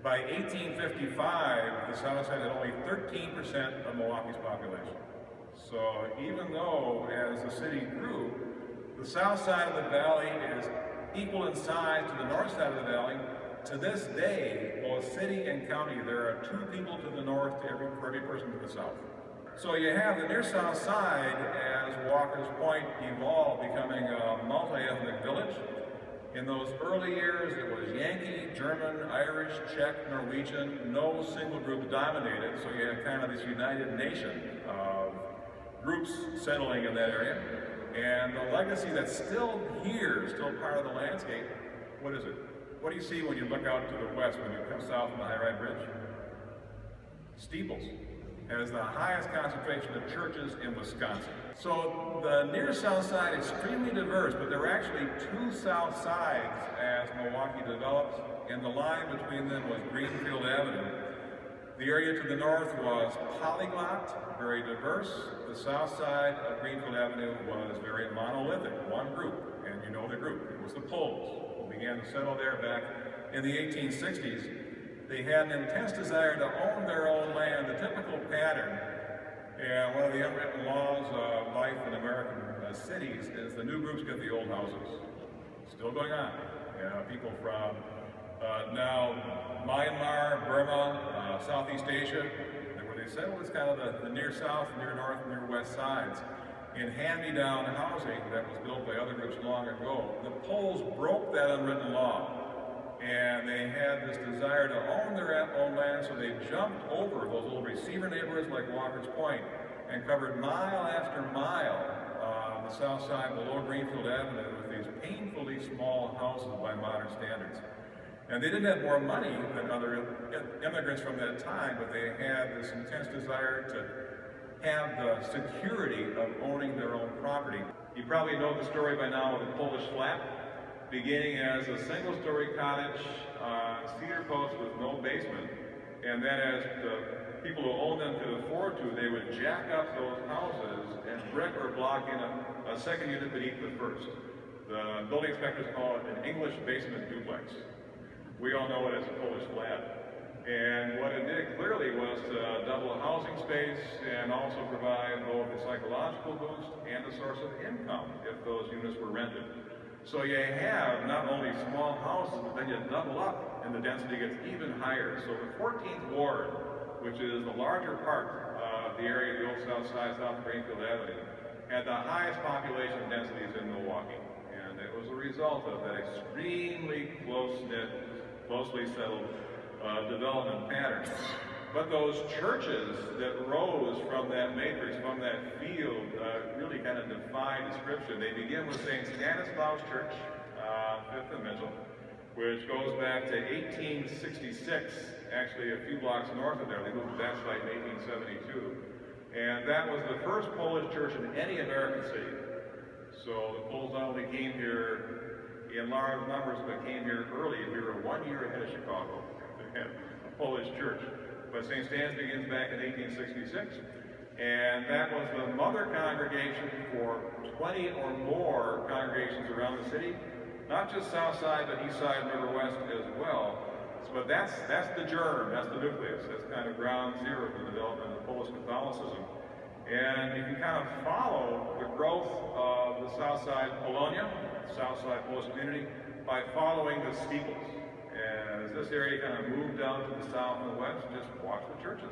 By 1855, the South Side had only 13% of Milwaukee's population. So even though, as the city grew, the south side of the valley is equal in size to the north side of the valley, to this day, both city and county, there are 2 people to the north for every person to the south. So you have the near south side, as Walker's Point evolved, becoming a multi-ethnic village. In those early years, it was Yankee, German, Irish, Czech, Norwegian. No single group dominated, so you have kind of this united nation of groups settling in that area. And the legacy that's still here, still part of the landscape, what is it? What do you see when you look out to the west when you come south from the High Ride Bridge? Steeples. Has the highest concentration of churches in Wisconsin. So the near south side is extremely diverse, but there were actually 2 south sides as Milwaukee developed, and the line between them was Greenfield Avenue. The area to the north was polyglot, very diverse. The south side of Greenfield Avenue was very monolithic, one group, and you know the group. It was the Poles, who began to settle there back in the 1860s. They had an intense desire to own their own land, the typical pattern. And one of the unwritten laws of life in American cities is the new groups get the old houses. Still going on. People from now Myanmar, Burma, Southeast Asia, where they settled, it's kind of the near south, near north, near west sides. In hand-me-down housing that was built by other groups long ago, the Poles broke that unwritten law. And they had this desire to own their own land, so they jumped over those little receiver neighborhoods like Walker's Point and covered mile after mile on the south side below Greenfield Avenue with these painfully small houses by modern standards. And they didn't have more money than other immigrants from that time, but they had this intense desire to have the security of owning their own property. You probably know the story by now of the Polish flat. Beginning as a single-story cottage on cedar posts with no basement, and then as the people who owned them could afford to, they would jack up those houses and brick or block in a second unit beneath the first. The building inspectors call it an English basement duplex. We all know it as a Polish flat. And what it did clearly was to double housing space and also provide both a psychological boost and a source of income if those units were rented. So you have not only small houses, but then you double up and the density gets even higher. So the 14th Ward, which is the larger part of the area of the old south side, south of Greenfield Avenue, had the highest population densities in Milwaukee. And it was a result of that extremely close-knit, closely settled development pattern. But those churches that rose from that matrix, from that field, really kind of defy description. They begin with St. Stanislaus Church, 5th and Mitchell, which goes back to 1866, actually a few blocks north of there. They moved to that site in 1872. And that was the first Polish church in any American city. So the Poles not only came here in large numbers, but came here early. We were 1 year ahead of Chicago to have a Polish church. But St. Stan's begins back in 1866, and that was the mother congregation for 20 or more congregations around the city, not just south side, but east side and river west as well. But that's the germ, that's the nucleus, that's kind of ground zero for the development of Polish Catholicism. And you can kind of follow the growth of the south side Polonia, the south side Polish community, by following the steeples. As this area kind of moved down to the south and the west, just watch the churches.